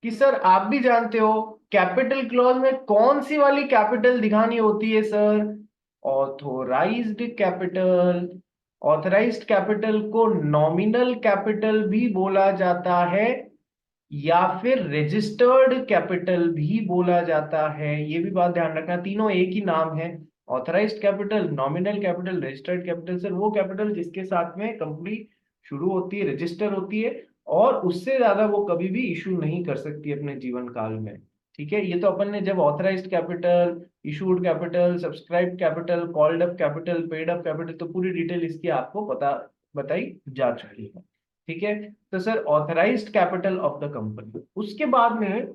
कि सर आप भी जानते हो कैपिटल क्लॉज में कौन सी वाली कैपिटल दिखानी होती है sir? Authorised capital. Authorised capital को नॉमिनल कैपिटल भी बोला जाता है या फिर रजिस्टर्ड कैपिटल भी बोला जाता है। ये भी बात ध्यान रखना, तीनों एक ही नाम है। Authorised capital, nominal capital, registered capital. Sir वो कैपिटल जिसके साथ में कंपनी शुरू होती है, रजिस्टर होती है, और उससे ज्यादा वो कभी भी इशू नहीं कर सकती अपने जीवन काल में। ठीक है, ये तो अपन ने जब authorised capital, issued capital, subscribe capital, called up capital, paid up capital, तो पूरी डिटेल इसकी आपको पता बताई जा चुकी है। ठीक है, तो sir authorised capital of the company. उसके बाद में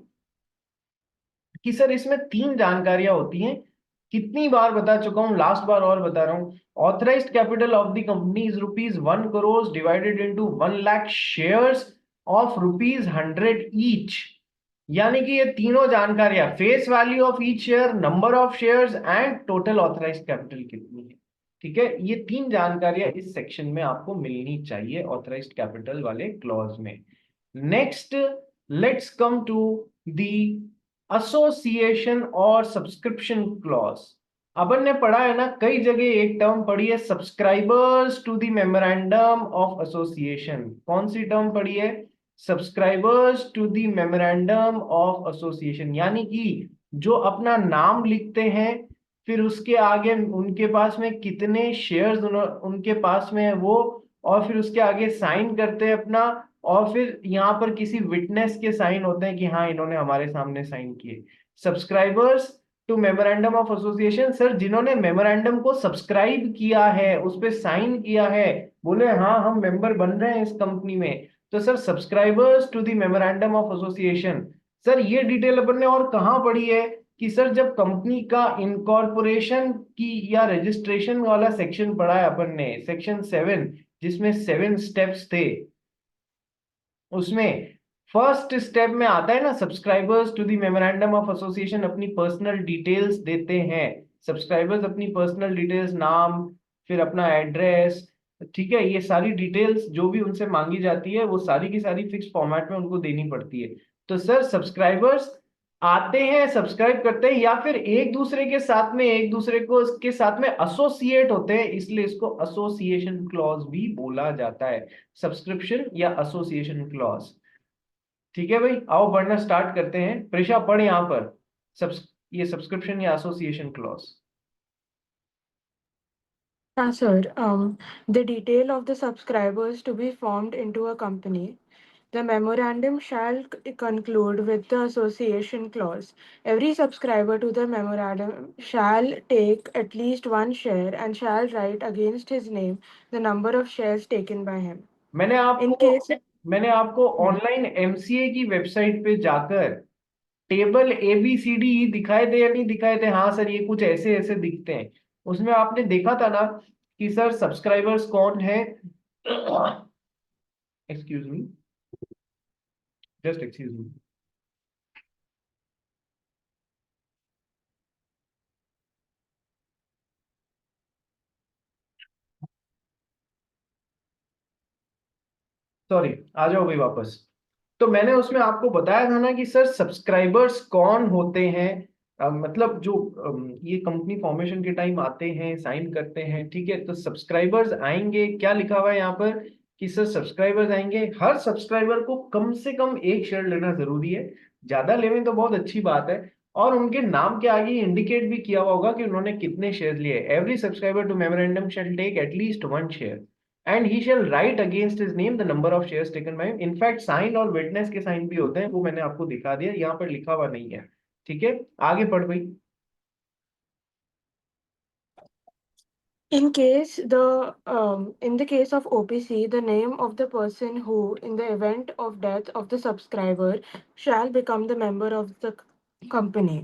कि सर इसमें तीन जानकारियां होती हैं। कितनी बार बता चुका हूं, लास्ट बार और बता रहा हूं। Authorised capital of the company is ₹1 crore divided into 1 lakh shares of ₹100 each. यानी कि ये तीनों जानकारियां, face value of each share, number of shares and total authorised capital कितनी है। ठीक है, ये तीन जानकारियां इस सेक्शन में आपको मिलनी चाहिए ऑथराइज्ड कैपिटल वाले क्लॉज में। Next, let's come to the association और सब्सक्रिप्शन क्लॉज। अपन ने पढ़ा है ना, कई जगह एक टर्म पढ़ी है, subscribers to the memorandum of association. कौन सी टर्म पढ़ी है? Subscribers to the memorandum of association. यानी कि जो अपना नाम लिखते हैं, फिर उसके आगे उनके पास में कितने शेयर्स उनके पास में है वो, और फिर उसके आगे साइन करते हैं अपना, और फिर यहाँ पर किसी विटनेस के साइन होते हैं कि हाँ इन्होंने हमारे सामने साइन किए। Subscribers to memorandum of association, sir जिन्होंने मेमोरेंडम को सब्सक्राइब किया है, उस पे साइन किया है, बोले हाँ हम मेंबर बन रहे हैं इस कंपनी में, तो sir subscribers to the memorandum of association. Sir ये डिटेल अपन ने और कहाँ पढ़ी है? कि सर जब कंपनी का इनकॉर्पोरेशन की या रजिस्ट्रेशन वाला सेक्शन पढ़ा है अपन ने, सेक्शन 7, जिसमें 7 स्टेप्स थे, उसमें फर्स्ट स्टेप में आता है ना, subscribers to the memorandum of association अपनी पर्सनल डिटेल्स देते हैं। सब्सक्राइबर्स अपनी पर्सनल डिटेल्स, नाम, फिर अपना एड्रेस, ठीक है, ये सारी डिटेल्स जो भी उनसे मांगी जाती है वो सारी की सारी फिक्स फॉर्मेट में उनको देनी पड़ती है। तो सर सब्सक्राइबर्स आते हैं, सब्सक्राइब करते हैं, या फिर एक दूसरे के साथ में, एक दूसरे को इसके साथ में एसोसिएट होते हैं, इसलिए इसको एसोसिएशन क्लॉज भी बोला जाता है। सब्सक्रिप्शन या एसोसिएशन क्लॉज। ठीक है भाई, आओ पढ़ना स्टार्ट करते हैं। प्रेशा पढ़ यहाँ पर ये सब्सक्रिप्शन या association clause. Sir, the detail of the subscribers to be formed into a company. The memorandum shall conclude with the association clause. Every subscriber to the memorandum shall take at least one share and shall write against his name the number of shares taken by him. मैंने In आपको case, मैंने आपको Hmm. Online MCA की website पे जाकर table ABCD दिखाए थे या नहीं दिखाए थे? हाँ सर, ये कुछ ऐसे ऐसे दिखते हैं। उसमें आपने देखा था ना कि सर सब्सक्राइबर्स कौन है? Excuse me, just excuse me. Sorry, आ जाओ भाई वापस। तो मैंने उसमें आपको बताया था ना कि सर सब्सक्राइबर्स कौन होते हैं। मतलब जो ये कंपनी फॉर्मेशन के टाइम आते हैं, साइन करते हैं, ठीक है, तो सब्सक्राइबर्स आएंगे, क्या लिखा हुआ है यहाँ पर कि सर सब्सक्राइबर्स आएंगे। हर सब्सक्राइबर को कम से कम एक शेयर लेना जरूरी है, ज्यादा लेने तो बहुत अच्छी बात है। और उनके नाम के आगे इंडिकेट भी किया हुआ होगा कि उन्होंने कितने शेयर लिए। Every subscriber to memorandum shall take at least 1 share and he shall write against his name the number of shares taken by him. In fact sign और विटनेस के साइन भी होते हैं, वो मैंने आपको दिखा दिया, यहाँ पर लिखा हुआ नहीं है। ठीक है, आगे पढ़ भाई। in the case of OPC, the name of the person who, in the event of death of the subscriber, shall become the member of the company.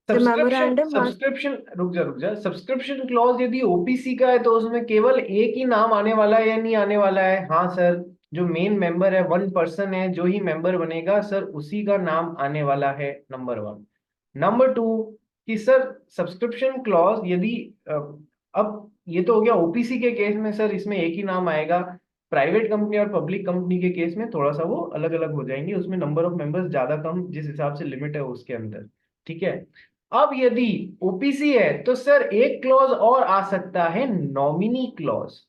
The subscription memorandum must subscription रुक जा, subscription clause यदि OPC का है तो उसमें केवल एक ही नाम आने वाला है या नहीं आने वाला है? हाँ सर, जो मेन मेंबर है, 1 पर्सन है, जो ही मेंबर बनेगा सर उसी का नाम आने वाला है, नंबर 1। नंबर 2 कि सर सब्सक्रिप्शन क्लॉज यदि अब ये तो हो गया ओपीसी के केस में, सर इसमें एक ही नाम आएगा। प्राइवेट कंपनी और पब्लिक कंपनी के केस में थोड़ा सा वो अलग अलग हो जाएंगे, उसमें नंबर ऑफ मेंबर्स ज्यादा कम जिस हिसाब से लिमिट है उसके अंदर, ठीक है। अब यदि ओपीसी है तो सर एक क्लॉज और आ सकता है, नॉमिनी क्लॉज।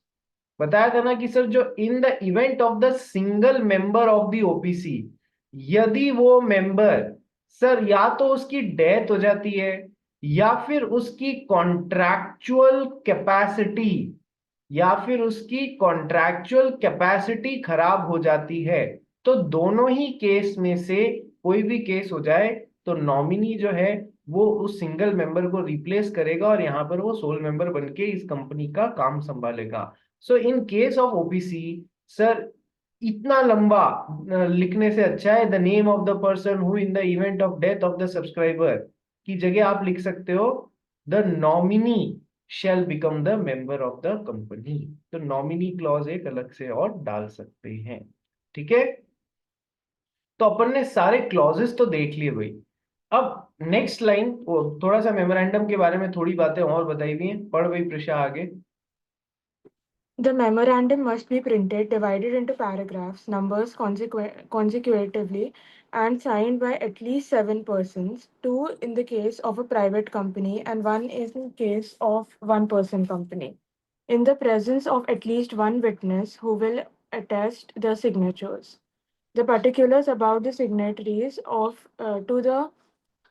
बताया था ना कि सर जो इन the event of the single member of the OPC, यदि वो मेंबर सर या तो उसकी डेथ हो जाती है या फिर उसकी कॉन्ट्रैक्चुअल कैपेसिटी, या फिर उसकी कॉन्ट्रैक्चुअल कैपेसिटी खराब हो जाती है, तो दोनों ही केस में से कोई भी केस हो जाए तो नॉमिनी जो है वो उस सिंगल मेंबर को रिप्लेस करेगा और यहाँ पर वो सोल मेंबर बन के इस कंपनी का काम संभालेगा। So in case of OPC sir इतना लंबा लिखने से अच्छा है the name of the person who in the event of death of the subscriber की जगह आप लिख सकते हो the nominee shall become the member of the company। तो नॉमिनी क्लॉज एक अलग से और डाल सकते हैं, ठीक है। तो अपन ने सारे क्लॉजेस तो देख लिए भाई। अब नेक्स्ट लाइन, थोड़ा सा मेमोरेंडम के बारे में थोड़ी बातें और बताई हुई हैं, पढ़ भाई प्रशा आगे। The memorandum must be printed, divided into paragraphs, numbers consecutively, and signed by at least 7 persons, two in the case of a private company and one in case of one-person company, in the presence of at least one witness who will attest the signatures. The particulars about the signatories of to the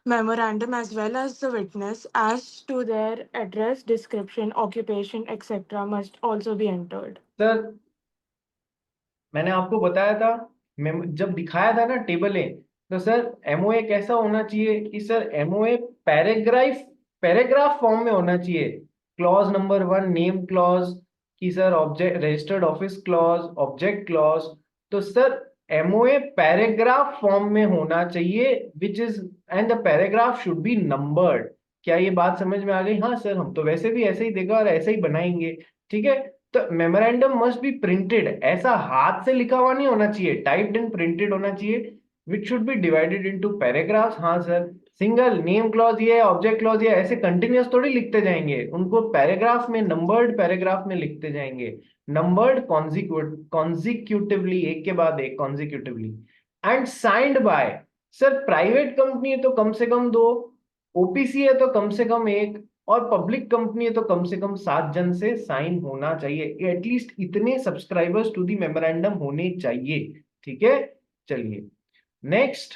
memorandum as well as the witness as to their address, description, occupation, etc. must also be entered. Sir मैंने आपको बताया था, जब दिखाया था ना टेबलें, तो सर एमओए कैसा होना चाहिए कि sir MOA paragraph paragraph form में होना चाहिए। क्लॉज नंबर 1 नेम क्लॉज, कि sir object registered office clause, object clause. तो सर एमओए पैराग्राफ फॉर्म में होना चाहिए which is, and the paragraph should be numbered. क्या ये बात समझ में आ गई? हाँ सर, हम तो वैसे भी ऐसे ही देखा और ऐसे ही बनाएंगे, ठीक है। तो मेमोरेंडम मस्ट बी प्रिंटेड, ऐसा हाथ से लिखा हुआ नहीं होना चाहिए, टाइप्ड एंड प्रिंटेड होना चाहिए, which should be divided into paragraphs. हाँ सर, सिंगल नेम क्लॉज ये ऑब्जेक्ट क्लॉज ये ऐसे कंटिन्यूअस थोड़ी लिखते जाएंगे, उनको पैराग्राफ में, नंबर्ड पैराग्राफ में लिखते जाएंगे, नंबर्ड कॉन्जिक्यूटिवली, एक के बाद एक consecutively, and signed by. Sir private company है तो कम से कम दो, ओपीसी है तो कम से कम एक, और पब्लिक कंपनी है तो कम से कम 7 जन से साइन होना चाहिए, एटलीस्ट इतने सब्सक्राइबर्स टू दी मेमोरेंडम होने चाहिए, ठीक है। चलिए नेक्स्ट।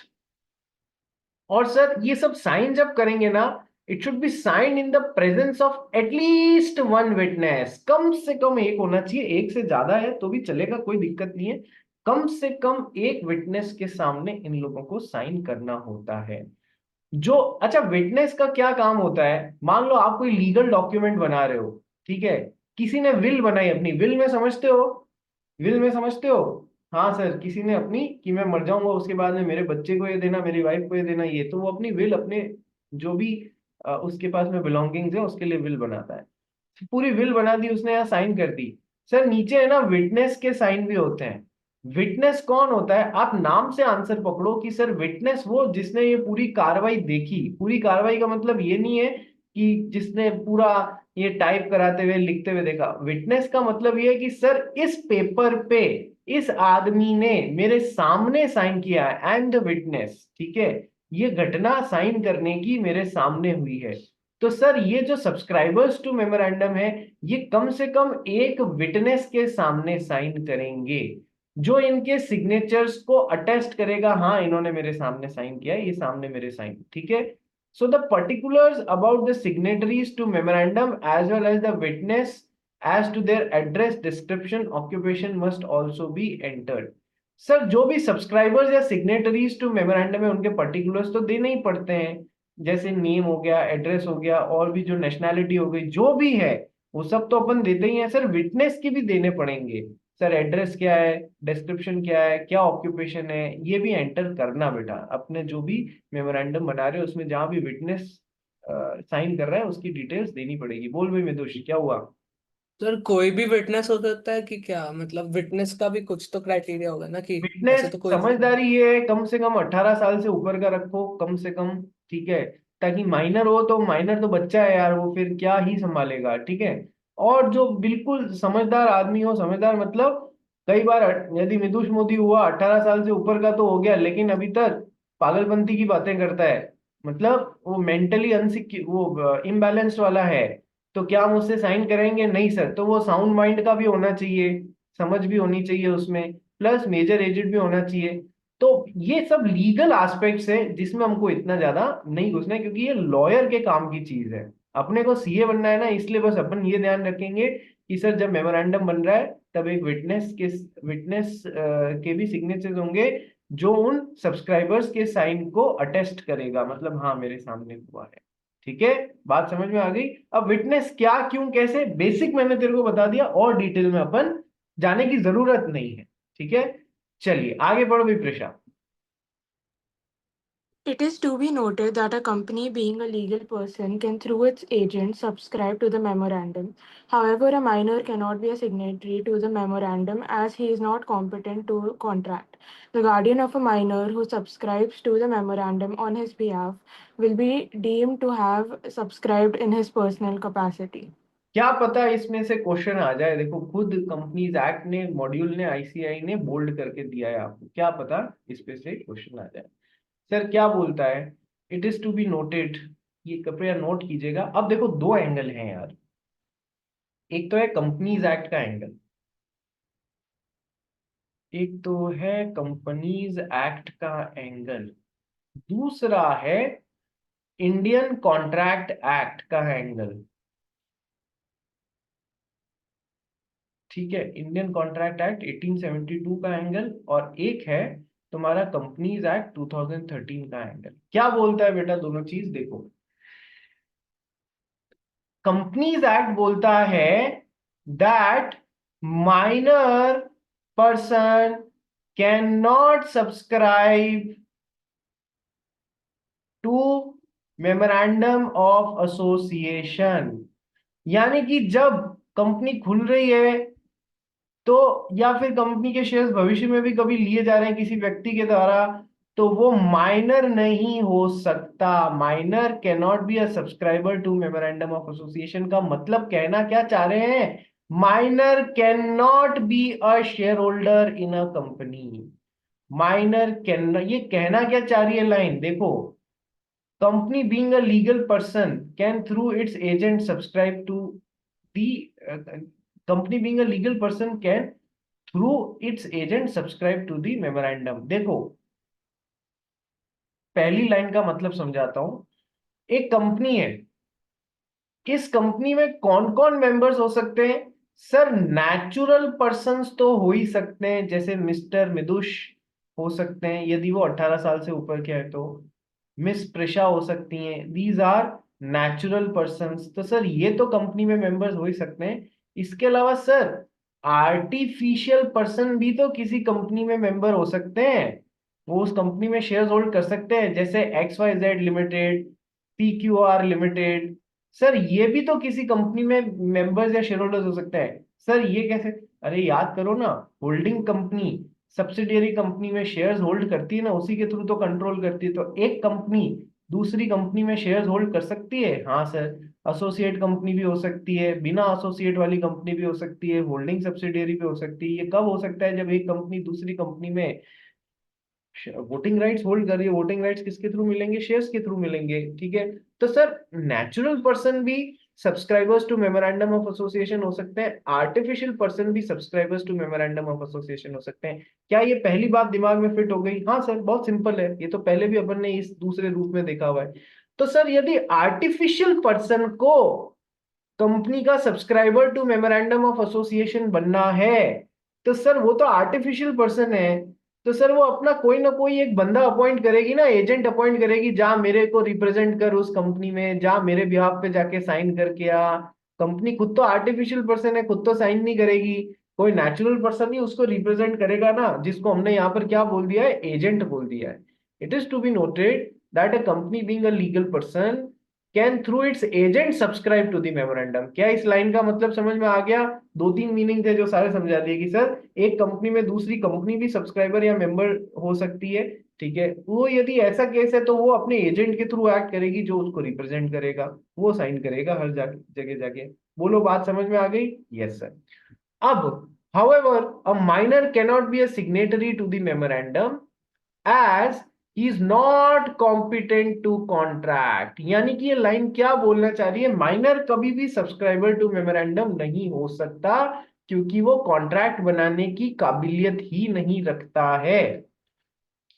और सर ये सब साइन जब करेंगे ना, it should be sign in the presence of at least one witness, कम से कम एक होना चाहिए, एक से ज्यादा है तो भी चलेगा, कोई दिक्कत नहीं है, कम से कम एक विटनेस के सामने इन लोगों को साइन करना होता है। जो अच्छा विटनेस का क्या काम होता है, मान लो आप कोई लीगल डॉक्यूमेंट बना रहे हो, ठीक है, किसी ने विल बनाई, अपनी विल में समझते हो, विल में समझते हो, हाँ सर, किसी ने अपनी कि मैं मर जाऊंगा उसके बाद में मेरे बच्चे को ये देना, मेरी वाइफ को ये देना, ये तो वो अपनी विल, अपने जो भी उसके पास में बिलोंगिंग्स है उसके लिए विल बनाता है। पूरी विल बना दी उसने, यहाँ साइन कर दी। सर नीचे है ना विटनेस के साइन भी होते हैं। विटनेस कौन होता है? आप नाम से आंसर पकड़ो कि सर विटनेस वो जिसने ये पूरी कार्रवाई देखी। पूरी कार्रवाई का मतलब ये नहीं है कि जिसने पूरा ये टाइप कराते हुए लिखते हुए देखा। विटनेस का मतलब ये है कि सर इस पेपर पे इस आदमी ने मेरे सामने साइन किया है, आई एम द विटनेस, ठीक है, ये घटना साइन करने की मेरे सामने हुई है। तो सर ये जो सब्सक्राइबर्स टू मेमोरेंडम है, ये कम से कम एक विटनेस के सामने साइन करेंगे, जो इनके सिग्नेचर्स को अटेस्ट करेगा, हाँ इन्होंने मेरे सामने साइन किया है, ये सामने मेरे साइन, ठीक है। So the particulars about the signatories to memorandum as well as the witness as to their address, description, occupation must also be entered। Sir जो भी सब्सक्राइबर्स या सिग्नेटरीज टू मेमोरेंडम है उनके पर्टिकुलर्स तो देने ही पड़ते हैं, जैसे नेम हो गया, एड्रेस हो गया, और भी जो नेशनैलिटी हो गई, जो भी है वो सब तो अपन देते ही हैं। सर विटनेस के भी देने पड़ेंगे, सर एड्रेस क्या है, डिस्क्रिप्शन क्या है, क्या ऑक्यूपेशन है, ये भी एंटर करना बेटा, अपने जो भी मेमोरेंडम बना रहे हो उसमें जहां भी विटनेस साइन कर रहा है उसकी डिटेल्स देनी पड़ेगी। बोल भाई मेदोशी क्या हुआ? सर कोई भी विटनेस हो सकता है कि क्या, मतलब विटनेस का भी कुछ तो क्राइटेरिया होगा ना, कि फिटनेस ऐसे तो कोई। समझदारी ये है, कम से कम 18 साल से ऊपर का रखो कम से कम, ठीक है, ताकि माइनर हो तो, माइनर तो बच्चा है यार, वो फिर क्या ही संभालेगा, ठीक है। और जो बिल्कुल समझदार आदमी हो, समझदार मतलब कई बार यदि मितुष मोदी हुआ 18 साल से ऊपर का तो हो गया, लेकिन अभी तक पागलपंती की बातें करता है, मतलब वो मेंटली अनसिक्योर, वो इम्बैलेंस्ड वाला है, तो क्या हम उससे साइन करेंगे? नहीं सर। तो वो साउंड माइंड का भी होना चाहिए, समझ भी होनी चाहिए उसमें, प्लस मेजर एजेड भी होना चाहिए। तो ये सब लीगल एस्पेक्ट्स है जिसमें हमको इतना ज्यादा नहीं घुसना है, क्योंकि ये लॉयर के काम की चीज है। अपने को सीए बनना है ना, इसलिए बस अपन ये ध्यान रखेंगे कि सर जब मेमोरेंडम बन रहा है तब एक विटनेस के भी सिग्नेचर्स होंगे, जो उन सब्सक्राइबर्स के साइन को अटेस्ट करेगा, मतलब हाँ मेरे सामने हुआ है। ठीक है, बात समझ में आ गई? अब विटनेस क्या, क्यों, कैसे, बेसिक मैंने तेरे को बता दिया, और डिटेल में अपन जाने की जरूरत नहीं है। ठीक है, चलिए आगे बढ़ो विप्रेशा। It is to be noted that a company, being a legal person, can through its agent subscribe to the memorandum. However, a minor cannot be a signatory to the memorandum as he is not competent to contract. The guardian of a minor who subscribes to the memorandum on his behalf will be deemed to have subscribed in his personal capacity. क्या पता इसमें से question आ जाए, देखो खुद companies act ने, module ने, ICI ने बोल्ड करके दिया है आपको, क्या पता इस पे से क्वेश्चन आ जाए। सर क्या बोलता है? It is to be noted, ये कृपया नोट कीजिएगा। अब देखो दो एंगल हैं यार, एक तो है कंपनीज एक्ट का एंगल, एक तो है कंपनीज एक्ट का एंगल, दूसरा है इंडियन कॉन्ट्रैक्ट एक्ट का एंगल। ठीक है, इंडियन कॉन्ट्रैक्ट एक्ट 1872 का एंगल, और एक है तुम्हारा कंपनीज एक्ट 2013 का एंगल। क्या बोलता है बेटा दोनों चीज देखो। कंपनीज एक्ट बोलता है that minor person can not subscribe to memorandum of association, यानी कि जब कंपनी खुल रही है तो, या फिर कंपनी के शेयर्स भविष्य में भी कभी लिए जा रहे हैं किसी व्यक्ति के द्वारा, तो वो माइनर नहीं हो सकता। Minor can not be a subscriber to memorandum of association का मतलब कहना क्या चाह रहे हैं? Minor can not be a share holder in a company. Minor can, ये कहना क्या चाह रही है लाइन देखो, company being a legal person can through its agent subscribe to the company being a legal person can through its agent subscribe to the memorandum। देखो पहली line का मतलब समझाता हूं। एक कंपनी है, इस कंपनी में कौन कौन मेंबर्स हो सकते हैं? सर नेचुरल पर्संस तो हो ही सकते हैं, जैसे मिस्टर मिदुष हो सकते हैं यदि वो 18 साल से ऊपर के हैं तो, मिस प्रिशा हो सकती हैं, दीज आर नेचुरल पर्संस। तो सर ये तो कंपनी में मेंबर्स हो ही सकते हैं। इसके अलावा सर आर्टिफिशियल पर्सन भी तो किसी कंपनी में मेंबर हो सकते हैं, वो उस कंपनी में शेयर होल्ड कर सकते हैं, जैसे XYZ limited, PQR limited. Sir ये भी तो किसी कंपनी में मेंबर्स या शेयर होल्डर्स हो सकते हैं। सर ये कैसे? अरे याद करो ना, होल्डिंग कंपनी सब्सिडियरी कंपनी में शेयर्स होल्ड करती है ना, उसी के थ्रू तो कंट्रोल करती है। तो एक कंपनी दूसरी कंपनी में शेयर्स होल्ड कर सकती है, हाँ सर। एसोसिएट कंपनी भी हो सकती है, बिना एसोसिएट वाली कंपनी भी हो सकती है, होल्डिंग सब्सिडियरी भी हो सकती है। ये कब हो सकता है? जब एक कंपनी दूसरी कंपनी में वोटिंग राइट्स होल्ड कर रही है। वोटिंग राइट्स किसके थ्रू मिलेंगे? शेयर्स के थ्रू मिलेंगे। ठीक है, तो सर नेचुरल पर्सन भी subscribers to memorandum of association हो सकते हैं, आर्टिफिशियल पर्सन भी subscribers to memorandum of association हो सकते हैं। क्या ये पहली बात दिमाग में फिट हो गई? हाँ सर, बहुत सिंपल है, ये तो पहले भी अपन ने इस दूसरे रूप में देखा हुआ है। तो सर यदि आर्टिफिशियल पर्सन को कंपनी का subscriber to memorandum of association बनना है, तो सर वो तो आर्टिफिशियल पर्सन है, तो सर वो अपना कोई ना कोई एक बंदा अपॉइंट करेगी ना, एजेंट अपॉइंट करेगी, जा मेरे को रिप्रेजेंट कर उस कंपनी में, जा मेरे बिहाफ पे जाके साइन करके आ। कंपनी खुद तो आर्टिफिशियल पर्सन है, खुद तो साइन नहीं करेगी, कोई नेचुरल पर्सन ही उसको रिप्रेजेंट करेगा ना, जिसको हमने यहाँ पर क्या बोल दिया है? एजेंट बोल दिया है। It is to be noted that a company being a legal person can through its agent subscribe to the memorandum. क्या इस लाइन का मतलब समझ में आ गया? दो तीन मीनिंग थे जो सारे समझा दिए कि सर एक कंपनी में दूसरी कंपनी भी सब्सक्राइबर या मेंबर हो सकती है। ठीक है, वो यदि ऐसा केस है तो वो अपने एजेंट के थ्रू एक्ट करेगी, जो उसको रिप्रेजेंट करेगा, वो साइन करेगा हर जगह जाके। बोलो बात समझ में आ गई? Yes sir. अब However, a minor cannot be a signatory to the memorandum as he is not competent to contract. यानी कि ये लाइन क्या बोलना चाह रही है, माइनर कभी भी सब्सक्राइबर टू मेमोरेंडम नहीं हो सकता क्योंकि वो कॉन्ट्रैक्ट बनाने की काबिलियत ही नहीं रखता है।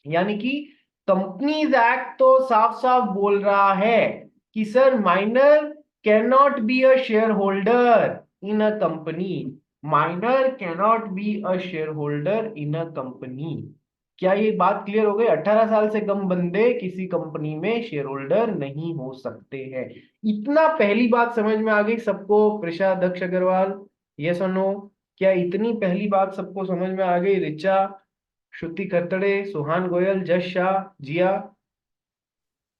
यानी कि कंपनीज एक्ट तो साफ साफ बोल रहा है कि sir minor can not be a share holder in a company, minor cannot be a share holder in a company. क्या ये बात क्लियर हो गई? 18 साल से कम बंदे किसी कंपनी में शेयर होल्डर नहीं हो सकते हैं। इतना पहली बात समझ में आ गई सबको? प्रिशा, दक्ष अग्रवाल, यस और नो? क्या इतनी पहली बात सबको समझ में आ गई? रिचा, श्रुति खतड़े, सुहान गोयल, जश शाह, जिया?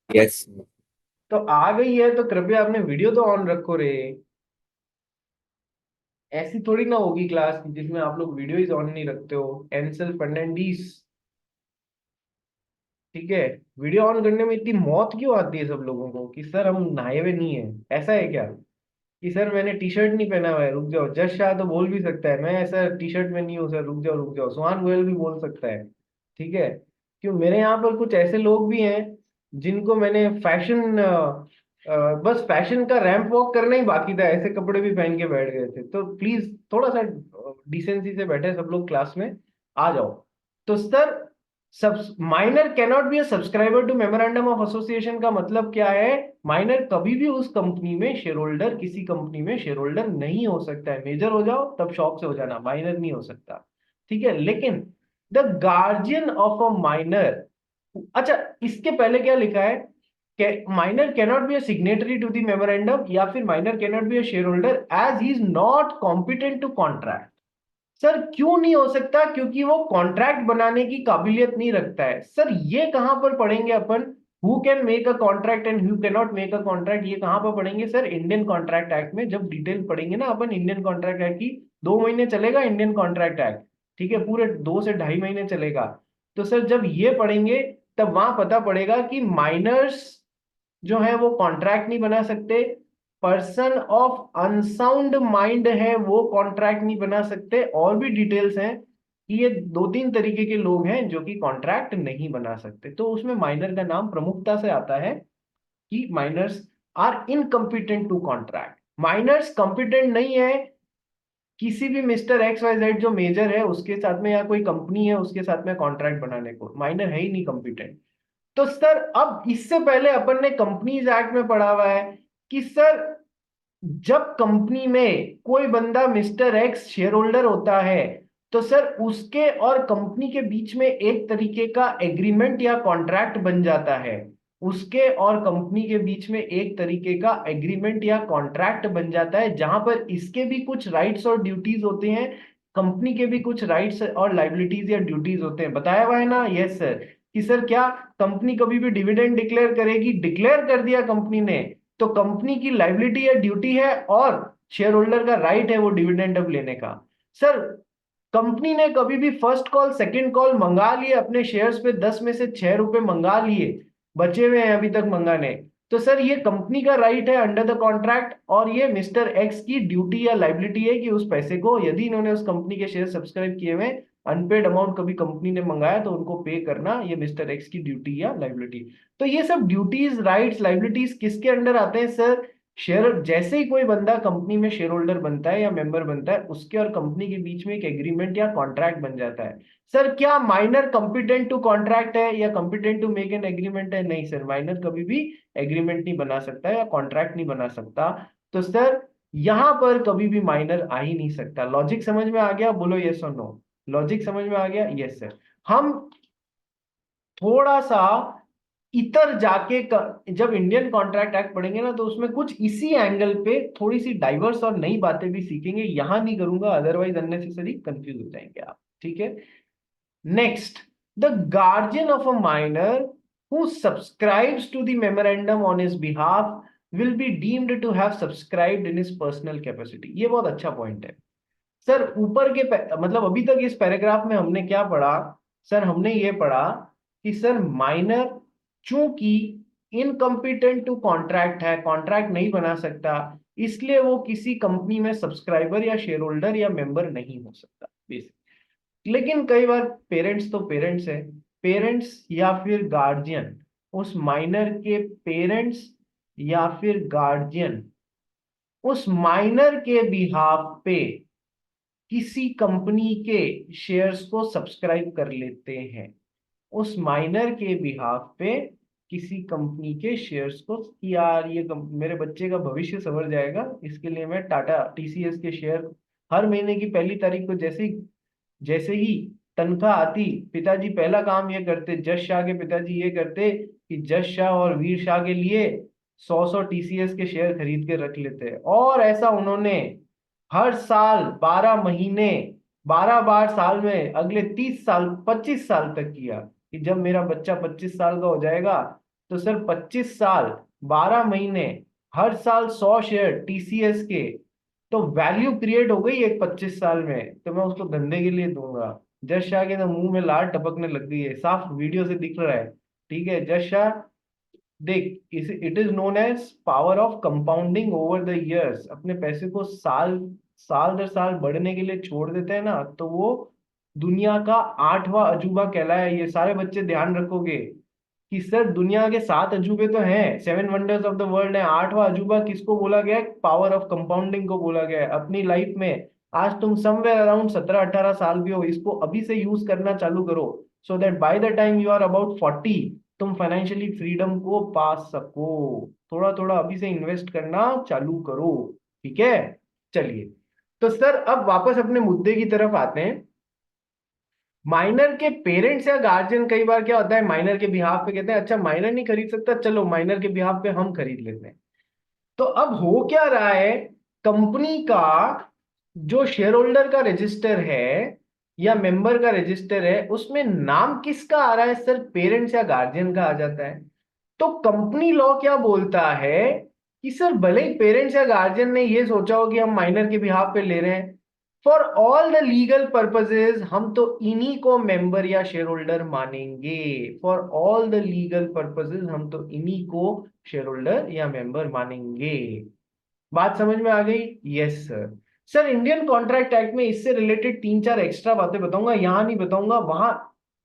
यस। तो आ गई है तो कृपया अपने वीडियो तो ऑन रखो रे। ऐसी थोड़ी ना होगी क्लास जिसमें आप लोग वीडियो ही ऑन नहीं रखते हो। एंसल फर्नांडीज, ठीक है? वीडियो ऑन करने में इतनी मौत क्यों आती है सब लोगों को कि सर हम नहाए हुए नहीं है? ऐसा है क्या कि सर मैंने टी शर्ट नहीं पहना हुआ है, रुक जाओ? जश शाह तो बोल भी सकता है मैं ऐसा टी शर्ट में नहीं हूँ सर, रुक जाओ रुक जाओ। सुहान गोयल भी बोल सकता है, ठीक है? क्यों, मेरे यहाँ पर कुछ ऐसे लोग भी हैं जिनको मैंने फैशन, बस फैशन का रैंप वॉक करना ही बाकी था, ऐसे कपड़े भी पहन के बैठ गए थे। तो प्लीज थोड़ा सा डिसेंसी से बैठे सब लोग, क्लास में आ जाओ। तो सर सब minor cannot be a subscriber to memorandum of association का मतलब क्या है? माइनर कभी भी उस कंपनी में शेयर होल्डर, किसी कंपनी में शेयर होल्डर नहीं हो सकता है। मेजर हो जाओ तब शॉप से हो जाना, माइनर नहीं हो सकता, ठीक है? लेकिन the guardian of a minor, अच्छा इसके पहले क्या लिखा है? Minor cannot be a signatory to the memorandum या फिर minor cannot be a share holder as he is not competent to contract. Sir क्यों नहीं हो सकता? क्योंकि वो कॉन्ट्रैक्ट बनाने की काबिलियत नहीं रखता है। सर ये कहां पर पढ़ेंगे अपन? Who can make a contract and who can not make a contract, ये कहां पर पढ़ेंगे सर? इंडियन कॉन्ट्रैक्ट एक्ट में जब डिटेल पढ़ेंगे ना अपन इंडियन कॉन्ट्रैक्ट एक्ट की। 2 महीने चलेगा इंडियन कॉन्ट्रैक्ट एक्ट, ठीक है? पूरे 2 से ढाई महीने चलेगा। तो सर जब ये पढ़ेंगे तब वहां पता पड़ेगा कि माइनर्स जो है वो कॉन्ट्रैक्ट नहीं बना सकते, पर्सन ऑफ अनसाउंड माइंड है वो कॉन्ट्रैक्ट नहीं बना सकते, और भी डिटेल्स हैं कि ये 2-3 तरीके के लोग हैं जो कि कॉन्ट्रैक्ट नहीं बना सकते। तो उसमें माइनर का नाम प्रमुखता से आता है कि minors are incompetent to contract. Minors competent नहीं है किसी भी मिस्टर एक्स वाई जेड जो मेजर है उसके साथ में, या कोई कंपनी है उसके साथ में कॉन्ट्रैक्ट बनाने को, माइनर है ही नहीं कंपिटेंट। तो सर अब इससे पहले अपन ने कंपनीज एक्ट में पढ़ा हुआ है कि सर जब कंपनी में कोई बंदा मिस्टर एक्स शेयर होल्डर होता है तो सर उसके और कंपनी के बीच में एक तरीके का एग्रीमेंट या कॉन्ट्रैक्ट बन जाता है। उसके और कंपनी के बीच में एक तरीके का एग्रीमेंट या कॉन्ट्रैक्ट बन जाता है जहां पर इसके भी कुछ राइट्स और ड्यूटीज होते हैं, कंपनी के भी कुछ राइट्स और लाइबिलिटीज या ड्यूटीज होते हैं। बताया हुआ है ना? Yes sir. कि सर क्या कंपनी कभी भी डिविडेंड डिक्लेयर करेगी? डिक्लेयर कर दिया कंपनी ने तो कंपनी की लाइबिलिटी या ड्यूटी है और शेयर होल्डर का राइट है वो डिविडेंड अब लेने का। सर कंपनी ने कभी भी फर्स्ट कॉल सेकंड कॉल मंगा लिए अपने शेयर्स पे, 10 में से 6 रुपए मंगा लिए, बचे हुए हैं अभी तक मंगाने, तो सर ये कंपनी का राइट है अंडर द कॉन्ट्रैक्ट, और ये मिस्टर एक्स की ड्यूटी या लाइबिलिटी है कि उस पैसे को, यदि इन्होंने उस कंपनी के शेयर सब्सक्राइब किए हुए, अनपेड अमाउंट कभी कंपनी ने मंगाया तो उनको पे करना, ये मिस्टर एक्स की ड्यूटी या लाइबिलिटी। तो ये सब ड्यूटीज, राइट्स, लाइबिलिटीज किसके अंडर आते हैं सर? शेयर, जैसे ही कोई बंदा कंपनी में शेयर होल्डर बनता है या मेंबर बनता है उसके और कंपनी के बीच में एक एग्रीमेंट या कॉन्ट्रैक्ट बन जाता है। सर क्या माइनर कंपिटेंट टू कॉन्ट्रैक्ट है या competent to make an agreement है? नहीं सर, माइनर कभी भी एग्रीमेंट नहीं बना सकता या कॉन्ट्रैक्ट नहीं बना सकता। तो सर यहां पर कभी भी माइनर आ ही नहीं सकता। लॉजिक समझ में आ गया? बोलो यस और नो। लॉजिक समझ में आ गया? Yes sir. हम थोड़ा सा इतर जाके जब इंडियन कॉन्ट्रैक्ट एक्ट पढ़ेंगे ना तो उसमें कुछ इसी एंगल पे थोड़ी सी डाइवर्स और नई बातें भी सीखेंगे। यहां नहीं करूंगा, अदरवाइज अननेसेसरी कंफ्यूज हो जाएंगे आप, ठीक है? Next, the guardian of a minor who subscribes to the memorandum on his behalf will be deemed to have subscribed in his personal capacity. ये बहुत अच्छा पॉइंट है सर। ऊपर के मतलब अभी तक इस पैराग्राफ में हमने क्या पढ़ा सर? हमने ये पढ़ा कि सर माइनर चूंकि इनकम्पिटेंट टू कॉन्ट्रैक्ट है, कॉन्ट्रैक्ट नहीं बना सकता, इसलिए वो किसी कंपनी में सब्सक्राइबर या शेयर होल्डर या मेंबर नहीं हो सकता बेसिक। लेकिन कई बार पेरेंट्स तो पेरेंट्स है, पेरेंट्स या फिर गार्जियन, उस माइनर के पेरेंट्स या फिर गार्जियन उस माइनर के बिहाफ पे किसी कंपनी के शेयर्स को सब्सक्राइब कर लेते हैं, उस माइनर के बिहाफ पे किसी कंपनी के शेयर्स को, कि यार ये मेरे बच्चे का भविष्य संवर जाएगा, इसके लिए मैं टाटा टीसीएस के शेयर हर महीने की पहली तारीख को जैसे ही तनख्वाह आती, पिताजी पहला काम ये करते, जस शाह के पिताजी ये करते कि जस शाह और वीर शाह के लिए 100 टीसीएस के शेयर खरीद के रख लेते। और ऐसा उन्होंने हर साल 12 महीने 12 बार साल में अगले 30 साल 25 साल तक किया कि जब मेरा बच्चा 25 साल का हो जाएगा तो सर 25 साल 12 महीने हर साल 100 शेयर टीसीएस के, तो वैल्यू क्रिएट हो गई एक 25 साल में, तो मैं उसको धंधे के लिए दूंगा। जस शाह के तो मुंह में लार टपकने लग गई है, साफ वीडियो से दिख रहा है। ठीक है, जस शाह देख, it is known as power of compounding over the years. अपने पैसे को साल साल दर साल बढ़ने के लिए छोड़ देते हैं ना, तो वो दुनिया का 8वां अजूबा कहलाया। ये सारे बच्चे ध्यान रखोगे कि सर दुनिया के 7 अजूबे तो हैं, 7 वंडर्स ऑफ द वर्ल्ड है, 8वां अजूबा किसको बोला गया है? पावर ऑफ कंपाउंडिंग को बोला गया है। अपनी लाइफ में आज तुम समवेयर अराउंड 17-18 साल भी हो, इसको अभी से यूज करना चालू करो, so that by the time you are about 40 तुम फाइनेंशियली फ्रीडम को पा सको। थोड़ा थोड़ा अभी से इन्वेस्ट करना चालू करो, ठीक है। चलिए, तो सर अब वापस अपने मुद्दे की तरफ आते हैं। माइनर के पेरेंट्स या गार्जियन, कई बार क्या होता है माइनर के बिहाफ पे कहते हैं अच्छा माइनर नहीं खरीद सकता, चलो माइनर के बिहाफ पे हम खरीद लेते हैं। तो अब हो क्या रहा है, कंपनी का जो शेयर होल्डर का रजिस्टर है या मेंबर का रजिस्टर है, उसमें नाम किसका आ रहा है? सर पेरेंट्स या गार्जियन का आ जाता है। तो कंपनी लॉ क्या बोलता है कि सर भले ही पेरेंट्स या गार्जियन ने ये सोचा हो कि हम माइनर के बिहाफ पे ले रहे हैं, for all the legal purposes हम तो इन्हीं को मेंबर या शेयर होल्डर मानेंगे। For all the legal purposes हम तो इन्हीं को शेयर होल्डर या मेंबर मानेंगे। बात समझ में आ गई? Yes sir. Sir Indian contract act में इससे रिलेटेड 3-4 एक्स्ट्रा बातें बताऊंगा, यहां नहीं बताऊंगा। वहां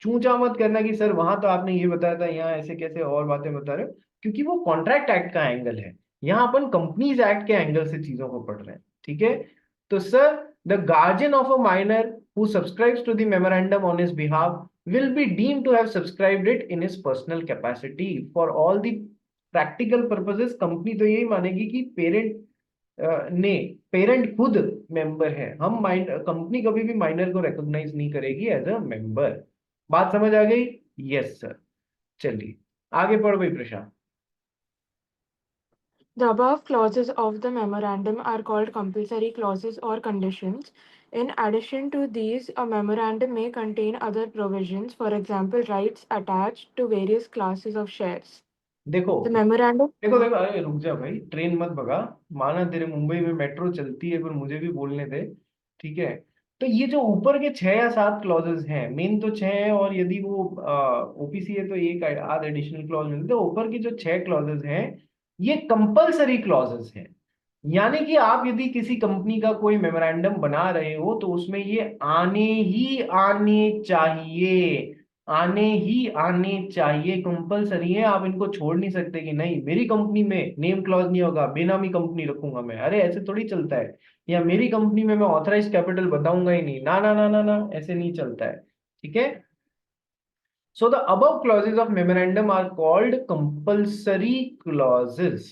चूचा मत करना कि सर वहां तो आपने ये बताया था, यहाँ ऐसे कैसे और बातें बता रहे हो, क्योंकि वो कॉन्ट्रैक्ट एक्ट का एंगल है। यहाँ अपन कंपनीज एक्ट के एंगल से चीजों को पढ़ रहे हैं, ठीक है। तो sir the guardian of a minor who subscribes to the memorandum on his behalf will be deemed to have subscribed it in his personal capacity for all the practical purposes। Company तो यही मानेगी कि ने parent खुद member है, हम company कभी भी माइनर को रिकॉग्नाइज नहीं करेगी एज अ मेंबर। बात समझ आ गई? Yes sir. चलिए आगे पढ़ो भाई प्रशांत। The above clauses of the memorandum are called compulsory clauses or conditions. In addition to these, a memorandum may contain other provisions, for example, rights attached to various classes of shares. देखो The memorandum. देखो देखो, अरे रुक जा भाई, train मत भगा। माना तेरे मुंबई में मेट्रो चलती है, पर मुझे भी बोलने दे, ठीक है। तो ये जो ऊपर के 6 या 7 क्लॉजेस हैं, मेन तो 6 है, और यदि वो ओपीसी है तो एक आध एडिशनल क्लॉज मिलते हैं। तो ऊपर की जो 6 क्लॉजेस हैं ये कंपलसरी क्लॉजेस हैं, यानी कि आप यदि किसी कंपनी का कोई मेमोरेंडम बना रहे हो तो उसमें ये आने चाहिए, आने चाहिए, कंपलसरी है। आप इनको छोड़ नहीं सकते कि नहीं मेरी कंपनी में नेम क्लॉज नहीं होगा, बेनामी कंपनी रखूंगा मैं, अरे ऐसे थोड़ी चलता है। या मेरी कंपनी में मैं ऑथराइज कैपिटल बताऊंगा ही नहीं, ना ना ना ना ना, ऐसे नहीं चलता है, ठीक है। So the above clauses of memorandum are called compulsory clauses,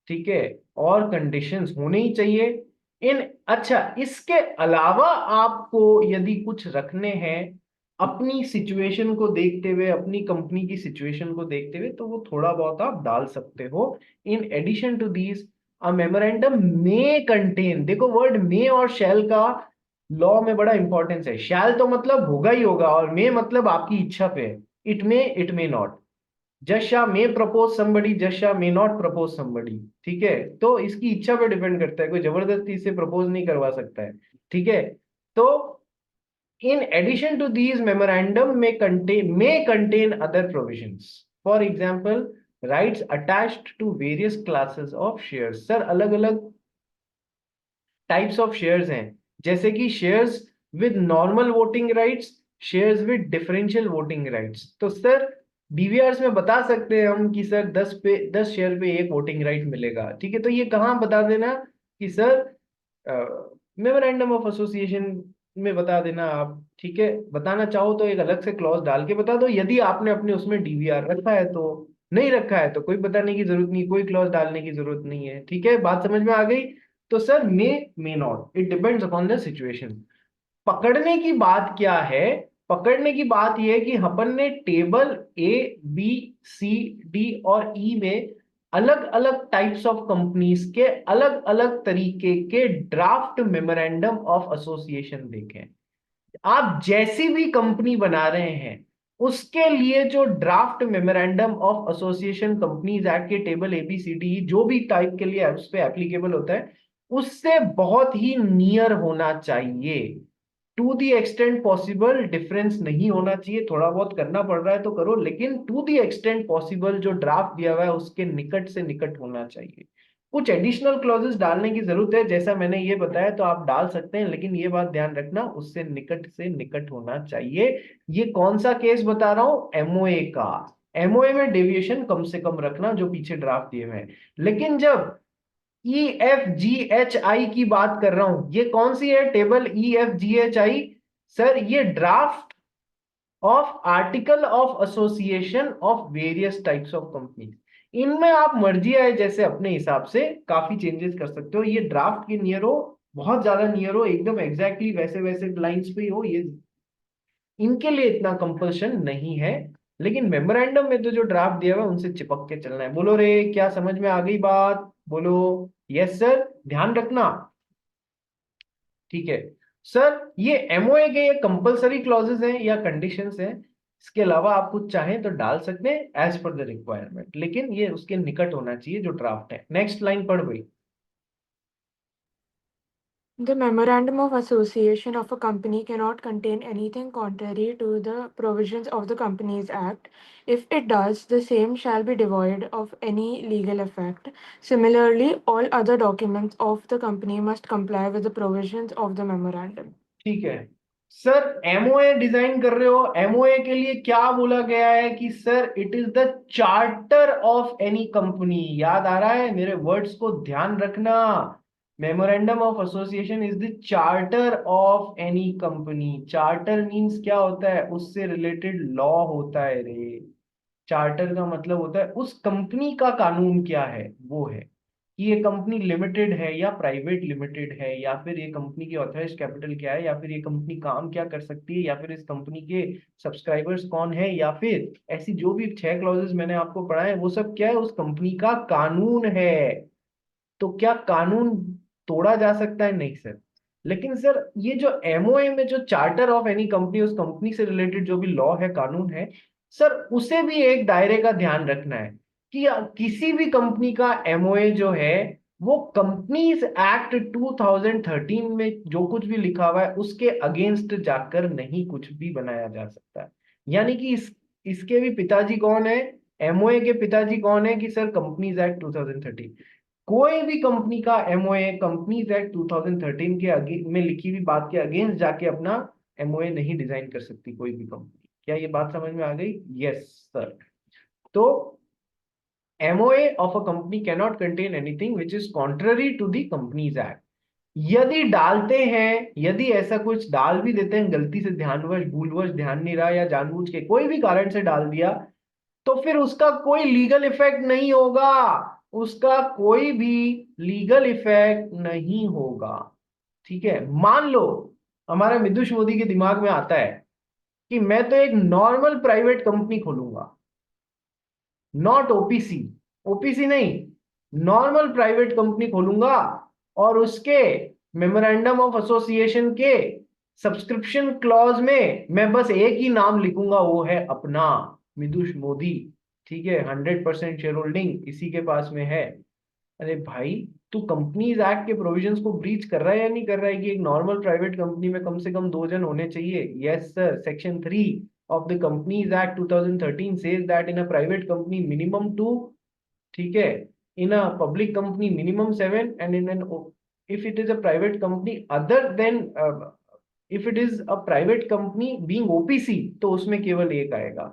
ठीक है, और कंडीशंस होने ही चाहिए इन। अच्छा, इसके अलावा आपको यदि कुछ रखने हैं अपनी सिचुएशन को देखते हुए, अपनी कंपनी की सिचुएशन को देखते हुए, तो वो थोड़ा बहुत आप डाल सकते हो। In addition to these a memorandum may contain, देखो वर्ड मे और शैल का लॉ में बड़ा इंपॉर्टेंस है। शैल तो मतलब होगा ही होगा, और मे मतलब आपकी इच्छा पे, it may not. Just Shah may propose somebody, just Shah may not propose somebody, ठीक है। तो इसकी इच्छा पे डिपेंड करता है, कोई जबरदस्ती इसे प्रपोज नहीं करवा सकता है, ठीक है। तो in addition to these memorandum may contain other provisions, for example rights attached to various classes of shares। Sir अलग अलग टाइप्स ऑफ शेयर्स हैं, जैसे कि shares with normal voting rights, shares with differential voting rights. तो sir डीवीआरस में बता सकते हैं हम कि सर 10 शेयर पे एक वोटिंग राइट मिलेगा, ठीक है। तो ये कहाँ बता देना कि सर मेमोरेंडम ऑफ एसोसिएशन में बता देना आप, ठीक है। बताना चाहो तो एक अलग से क्लॉज डाल के बता दो, यदि आपने अपने उसमें डीवीआर रखा है तो। नहीं रखा है तो कोई बताने की जरूरत नहीं, कोई क्लॉज डालने की जरूरत नहीं है, ठीक है। बात समझ में आ गई। तो sir may not, it depends upon the situation. पकड़ने की बात क्या है? पकड़ने की बात यह है कि अपन ने table A B C D और E में अलग अलग टाइप्स ऑफ कंपनीज के अलग अलग तरीके के ड्राफ्ट मेमोरेंडम ऑफ एसोसिएशन देखे हैं। आप जैसी भी कंपनी बना रहे हैं उसके लिए जो draft memorandum of association companies act के टेबल ABCD जो भी टाइप के लिए उस पर एप्लीकेबल होता है, उससे बहुत ही नियर होना चाहिए। To the extent possible difference नहीं होना चाहिए, थोड़ा बहुत करना पड़ रहा है तो करो, लेकिन टू दी एक्सटेंट पॉसिबल जो ड्राफ्ट दिया हुआ है उसके निकट से निकट होना चाहिए। कुछ एडिशनल क्लॉजेस डालने की जरूरत है, जैसा मैंने ये बताया तो आप डाल सकते हैं, लेकिन ये बात ध्यान रखना उससे निकट होना चाहिए। ये कौन सा केस बता रहा हूं? एमओए का। एमओए में डेविएशन कम से कम रखना जो पीछे ड्राफ्ट दिए हुए हैं। लेकिन जब EFGHI की बात कर रहा हूं, ये कौन सी है टेबल EFGHI? सर ये draft of article of association of various types of company. इनमें आप मर्जी आए जैसे अपने हिसाब से काफी चेंजेस कर सकते हो। ये ड्राफ्ट के नियर हो, बहुत ज्यादा नियर हो, एकदम एग्जैक्टली वैसे वैसे लाइंस पे ही हो, ये इनके लिए इतना कंपल्शन नहीं है। लेकिन मेमोरेंडम में तो जो ड्राफ्ट दिया हुआ है उनसे चिपक के चलना है। बोलो रे, क्या समझ में आ गई बात? बोलो यस सर, ध्यान रखना, ठीक है। सर ये एमओए के ये कंपलसरी क्लॉजेस हैं या कंडीशंस हैं, इसके अलावा आप कुछ चाहें तो डाल सकते हैं एज पर द रिक्वायरमेंट, लेकिन ये उसके निकट होना चाहिए जो ड्राफ्ट है। नेक्स्ट लाइन पढ़ भाई। The memorandum of association of a company cannot contain anything contrary to the provisions of the Companies Act. If it does, the same shall be devoid of any legal effect. Similarly, all other documents of the company must comply with the provisions of the memorandum. ठीक है sir, MOA design कर रहे हो, MOA के लिए क्या बोला गया है कि sir it is the charter of any company. याद आ रहा है? मेरे वर्ड्स को ध्यान रखना। Memorandum of association is the charter of any company. Charter means क्या होता है? उससे रिलेटेड लॉ होता है रे। चार्टर का मतलब होता है उस कंपनी का कानून क्या है, वो है कि ये कंपनी लिमिटेड है या प्राइवेट लिमिटेड है, या फिर ये कंपनी की ऑथराइज्ड कैपिटल क्या है, या फिर ये कंपनी काम क्या कर सकती है, या फिर इस कंपनी के सब्सक्राइबर्स कौन है, या फिर ऐसी जो भी 6 क्लॉजेस मैंने आपको पढ़ाए हैं वो सब क्या है? उस कंपनी का कानून है। तो क्या कानून तोड़ा जा सकता है? नहीं सर। लेकिन सर ये जो एमओए में जो चार्टर ऑफ एनी कंपनी, उस कंपनी से रिलेटेड जो भी लॉ है, कानून है सर, उसे भी एक दायरे का ध्यान रखना है कि किसी भी कंपनी का एमओए जो है वो कंपनीज एक्ट 2013 में जो कुछ भी लिखा हुआ है उसके अगेंस्ट जाकर नहीं कुछ भी बनाया जा सकता है। यानी कि इसके भी पिताजी कौन है? एमओए के पिताजी कौन है? कि सर कंपनीज एक्ट 2013। कोई भी कंपनी का एमओए कंपनीज एक्ट 2013 के में लिखी हुई बात के अगेंस्ट जाके अपना एमओए नहीं डिजाइन कर सकती कोई भी कंपनी। क्या ये बात समझ में आ गई? Yes sir. तो MOA of a company cannot contain anything which is contrary to the Companies Act. यदि डालते हैं, यदि ऐसा कुछ डाल भी देते हैं गलती से, ध्यानवश भूलवश, ध्यान नहीं रहा या जानबूझ के कोई भी कारण से डाल दिया, तो फिर उसका कोई लीगल इफेक्ट नहीं होगा। उसका कोई भी लीगल इफेक्ट नहीं होगा, ठीक है। मान लो हमारा मिदुष मोदी के दिमाग में आता है कि मैं तो एक नॉर्मल प्राइवेट कंपनी खोलूंगा, नॉट ओपीसी, ओपीसी नहीं, नॉर्मल प्राइवेट कंपनी खोलूंगा, और उसके मेमोरेंडम ऑफ एसोसिएशन के सब्सक्रिप्शन क्लॉज में मैं बस एक ही नाम लिखूंगा, वो है अपना मिदुष मोदी, ठीक है। 100% शेयर होल्डिंग इसी के पास में है। अरे भाई, तू कंपनीज एक्ट के प्रोविजंस को ब्रीच कर रहा है या नहीं कर रहा है कि एक नॉर्मल प्राइवेट कंपनी में कम से कम 2 जन होने चाहिए? Yes sir, section 3 of the Companies Act 2013 says that in a private company minimum 2, ठीक है, in a public company minimum 7, and if it is a private company other than if it is a private company being OPC, तो उसमें केवल एक आएगा।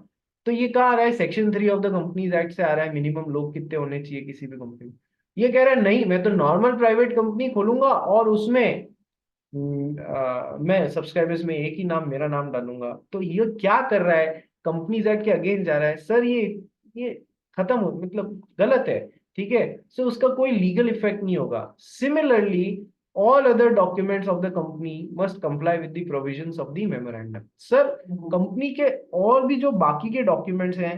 तो ये कहाँ आ रहा है, section 3 of the Companies act से आ रहा है, मिनिमम लोग कितने होने चाहिए किसी भी कंपनी में। ये कह रहा है नहीं, मैं तो नॉर्मल प्राइवेट कंपनी खोलूंगा और उसमें मैं सब्सक्राइबर्स में एक ही नाम, मेरा नाम डालूंगा। तो ये क्या कर रहा है, कंपनीज एक्ट के अगेंस्ट जा रहा है सर। ये खत्म हो, मतलब गलत है, ठीक है। सो उसका कोई लीगल इफेक्ट नहीं होगा। Similarly all other documents of the company must comply with the provisions of the memorandum। Sir company के और भी जो बाकी के डॉक्यूमेंट्स हैं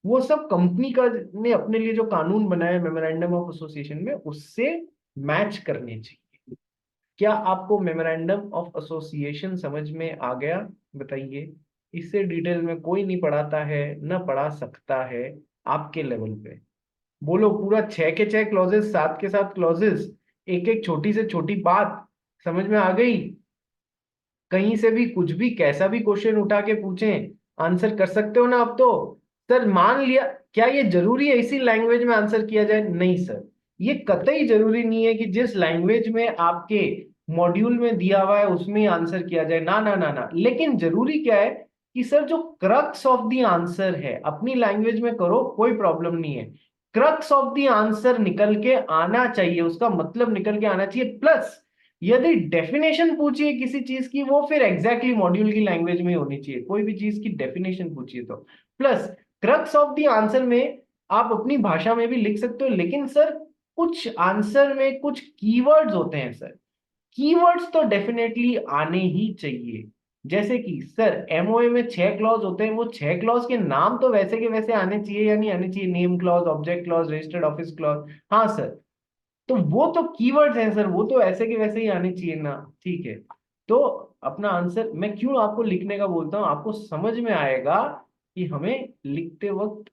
वो सब कंपनी का ने अपने लिए जो कानून बनाया मेमोरेंडम ऑफ एसोसिएशन में उससे मैच करने चाहिए। क्या आपको मेमोरेंडम ऑफ एसोसिएशन समझ में आ गया, बताइए। इससे डिटेल में कोई नहीं पढ़ाता है, ना पढ़ा सकता है आपके लेवल पे। बोलो, पूरा 6 के 6 क्लॉजेस, 7 के 7 क्लॉजेस, एक एक छोटी से छोटी बात समझ में आ गई। कहीं से भी कुछ भी कैसा भी क्वेश्चन उठा के पूछें, आंसर कर सकते हो ना आप तो। सर मान लिया, क्या ये जरूरी है इसी लैंग्वेज में आंसर किया जाए? नहीं सर, ये कतई जरूरी नहीं है कि जिस लैंग्वेज में आपके मॉड्यूल में दिया हुआ है उसमें ही आंसर किया जाए, ना ना ना ना। लेकिन जरूरी क्या है कि सर जो क्रक्स ऑफ द आंसर है अपनी लैंग्वेज में करो, कोई प्रॉब्लम नहीं है। क्रक्स ऑफ द आंसर निकल के आना चाहिए, उसका मतलब निकल के आना चाहिए। प्लस यदि डेफिनेशन पूछिए किसी चीज की, वो फिर एग्जैक्टली मॉड्यूल की लैंग्वेज में होनी चाहिए। कोई भी चीज की डेफिनेशन पूछिए तो। Plus crux of the answer में आप अपनी भाषा में भी लिख सकते हो, लेकिन सर कुछ आंसर में कुछ कीवर्ड्स होते हैं सर, कीवर्ड्स तो डेफिनेटली आने ही चाहिए। जैसे कि सर एमओए में 6 क्लॉज होते हैं, वो 6 क्लॉज के नाम तो वैसे के वैसे आने चाहिए या नहीं आने चाहिए? Name clause, object clause, registered office clause, हाँ सर। तो वो तो कीवर्ड्स हैं सर, वो तो ऐसे के वैसे ही आने चाहिए ना, ठीक है। तो अपना आंसर मैं क्यों आपको लिखने का बोलता हूँ, आपको समझ में आएगा कि हमें लिखते वक्त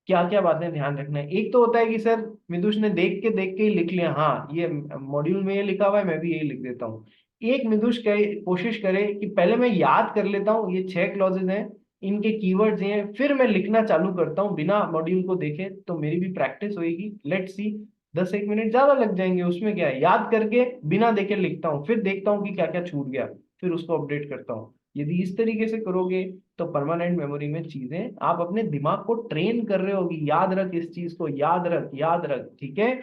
क्या क्या बातें ध्यान रखना है। एक तो होता है कि सर मिदुष ने देख के ही लिख लिया, हाँ ये मॉड्यूल में ये लिखा हुआ है मैं भी यही लिख देता हूँ। एक मिदुष कोशिश करे कि पहले मैं याद कर लेता हूँ ये 6 क्लॉजेज हैं, इनके कीवर्ड्स हैं, फिर मैं लिखना चालू करता हूँ बिना मॉड्यूल को देखे, तो मेरी भी प्रैक्टिस होगी। लेट्स सी, 10-1 मिनट ज्यादा लग जाएंगे, उसमें क्या है, याद करके बिना देखे लिखता हूँ, फिर देखता हूँ कि क्या क्या छूट गया, फिर उसको अपडेट करता हूँ। यदि इस तरीके से करोगे तो परमानेंट मेमोरी में चीजें आप अपने दिमाग को ट्रेन कर रहे होगी, याद रख इस चीज को, याद रख याद रख, ठीक है।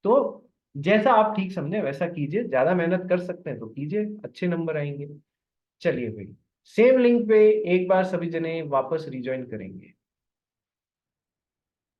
तो जैसा आप ठीक समझे वैसा कीजिए, ज्यादा मेहनत कर सकते हैं तो कीजिए, अच्छे नंबर आएंगे। चलिए भाई, सेम लिंक पे एक बार सभी जने वापस रिज्वाइन करेंगे।